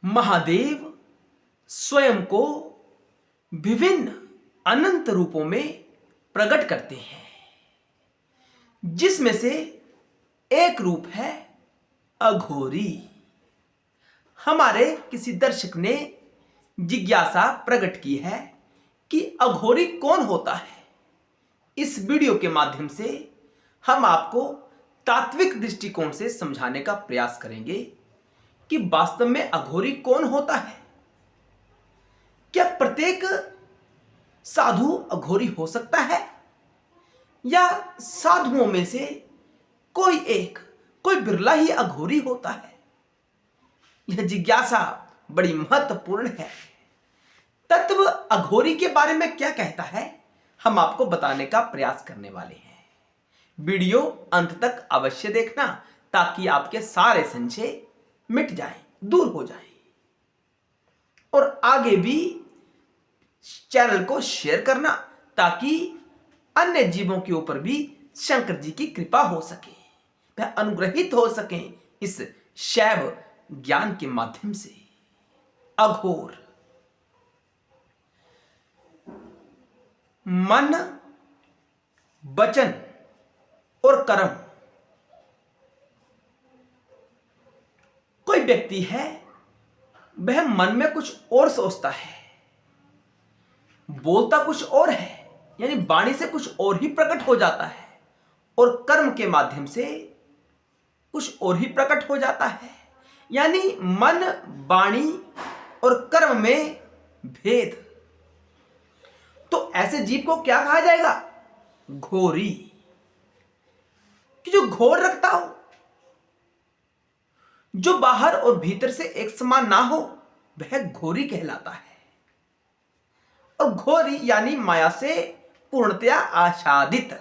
महादेव स्वयं को विभिन्न अनंत रूपों में प्रकट करते हैं, जिसमें से एक रूप है अघोरी। हमारे किसी दर्शक ने जिज्ञासा प्रकट की है कि अघोरी कौन होता है। इस वीडियो के माध्यम से हम आपको तात्विक दृष्टिकोण से समझाने का प्रयास करेंगे कि वास्तव में अघोरी कौन होता है। क्या प्रत्येक साधु अघोरी हो सकता है, या साधुओं में से कोई बिरला ही अघोरी होता है? यह जिज्ञासा बड़ी महत्वपूर्ण है। तत्व अघोरी के बारे में क्या कहता है, हम आपको बताने का प्रयास करने वाले हैं। वीडियो अंत तक अवश्य देखना, ताकि आपके सारे संशय मिट जाएं, दूर हो जाएं। और आगे भी चैनल को शेयर करना, ताकि अन्य जीवों के ऊपर भी शंकर जी की कृपा हो सके, वह अनुग्रहित हो सके इस शैव ज्ञान के माध्यम से। अघोर मन, वचन और कर्म। कोई व्यक्ति है, वह मन में कुछ और सोचता है, बोलता कुछ और है, यानी वाणी से कुछ और ही प्रकट हो जाता है, और कर्म के माध्यम से कुछ और ही प्रकट हो जाता है। यानी मन, वाणी और कर्म में भेद। तो ऐसे जीव को क्या कहा जाएगा? घोरी। कि जो घोर रखता हो, जो बाहर और भीतर से एक समान ना हो, वह घोरी कहलाता है। और घोरी यानी माया से पूर्णतया आच्छादित।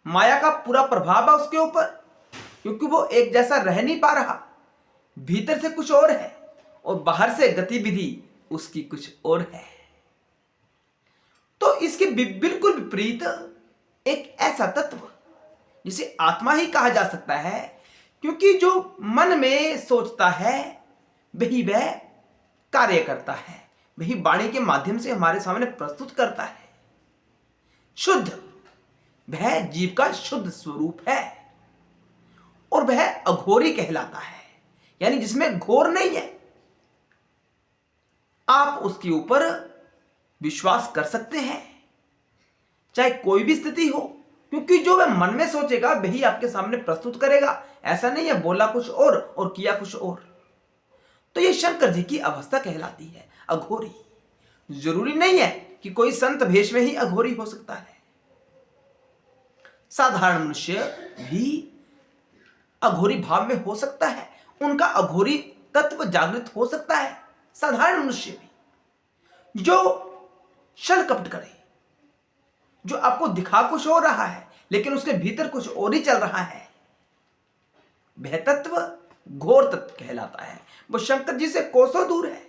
माया का पूरा प्रभाव है उसके ऊपर, क्योंकि वो एक जैसा रह नहीं पा रहा। भीतर से कुछ और है और बाहर से गतिविधि उसकी कुछ और है। तो इसके बिल्कुल विपरीत एक ऐसा तत्व जिसे आत्मा ही कहा जा सकता है, क्योंकि जो मन में सोचता है वही वह कार्य करता है, वही वाणी के माध्यम से हमारे सामने प्रस्तुत करता है। शुद्ध, वह जीव का शुद्ध स्वरूप है, और वह अघोरी कहलाता है, यानी जिसमें घोर नहीं है। आप उसके ऊपर विश्वास कर सकते हैं, चाहे कोई भी स्थिति हो, क्योंकि जो वह मन में सोचेगा वही आपके सामने प्रस्तुत करेगा। ऐसा नहीं है बोला कुछ और किया कुछ और। तो यह शंकर जी की अवस्था कहलाती है, अघोरी। जरूरी नहीं है कि कोई संत भेष में ही अघोरी हो सकता है। साधारण मनुष्य भी अघोरी भाव में हो सकता है, उनका अघोरी तत्व जागृत हो सकता है। साधारण मनुष्य भी जो छल कपट करे, जो आपको दिखा कुछ हो रहा है लेकिन उसके भीतर कुछ और ही चल रहा है, वह तत्व घोर तत्व कहलाता है। वो शंकर जी से कोसों दूर है,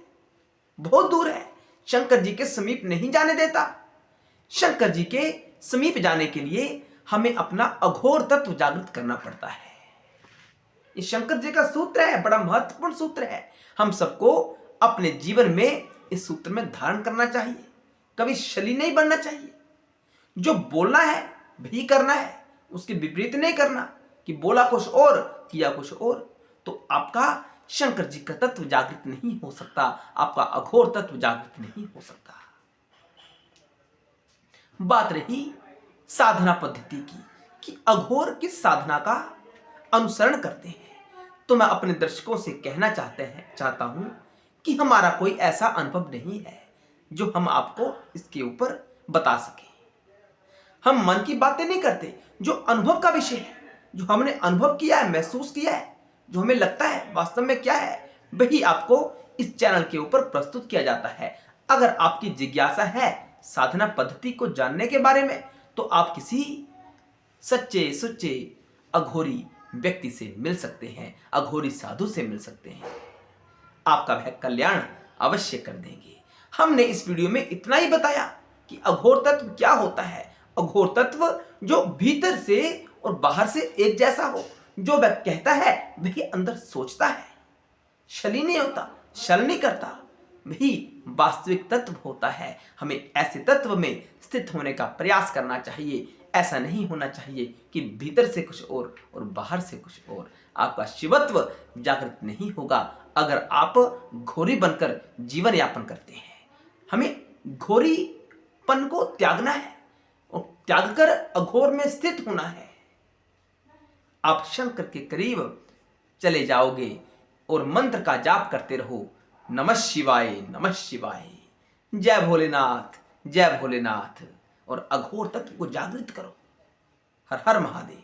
बहुत दूर है, शंकर जी के समीप नहीं जाने देता। शंकर जी के समीप जाने के लिए हमें अपना अघोर तत्व जागृत करना पड़ता है। ये शंकर जी का सूत्र है, बड़ा महत्वपूर्ण सूत्र है। हम सबको अपने जीवन में इस सूत्र में धारण करना चाहिए, कभी शली नहीं बनना चाहिए। जो बोलना है वही करना है, उसके विपरीत नहीं करना कि बोला कुछ और किया कुछ और। तो आपका शंकर जी का तत्व जागृत नहीं हो सकता, आपका अघोर तत्व जागृत नहीं हो सकता। बात रही साधना पद्धति की, कि अघोर किस साधना का अनुसरण करते हैं। तो मैं अपने दर्शकों से कहना चाहता हूं कि हमारा कोई ऐसा अनुभव नहीं है जो हम आपको इसके ऊपर बता सके। हम मन की बातें नहीं करते, जो अनुभव का विषय है, जो हमने अनुभव किया है, महसूस किया है, जो हमें लगता है वास्तव में क्या है, वही आपको इस चैनल के ऊपर प्रस्तुत किया जाता है। अगर आपकी जिज्ञासा है साधना पद्धति को जानने के बारे में, तो आप किसी सच्चे सुच्चे अघोरी व्यक्ति से मिल सकते हैं, अघोरी साधु से मिल सकते हैं। आपका वह कल्याण अवश्य कर देंगे। हमने इस वीडियो में इतना ही बताया कि अघोर तत्व क्या होता है। अघोर तत्व जो भीतर से और बाहर से एक जैसा हो, जो वह कहता है वही अंदर सोचता है, छली नहीं होता, छल नहीं करता, वही वास्तविक तत्व होता है। हमें ऐसे तत्व में स्थित होने का प्रयास करना चाहिए। ऐसा नहीं होना चाहिए कि भीतर से कुछ और बाहर से कुछ और। आपका शिवत्व जागृत नहीं होगा अगर आप घोरी बनकर जीवन यापन करते हैं। हमें घोरीपन को त्यागना है और त्याग कर अघोर में स्थित होना है। आप शंकर के करीब चले जाओगे और मंत्र का जाप करते रहो, नमः शिवाय नमः शिवाय, जय भोलेनाथ जय भोलेनाथ, और अघोर तत्व को जागृत करो। हर हर महादेव।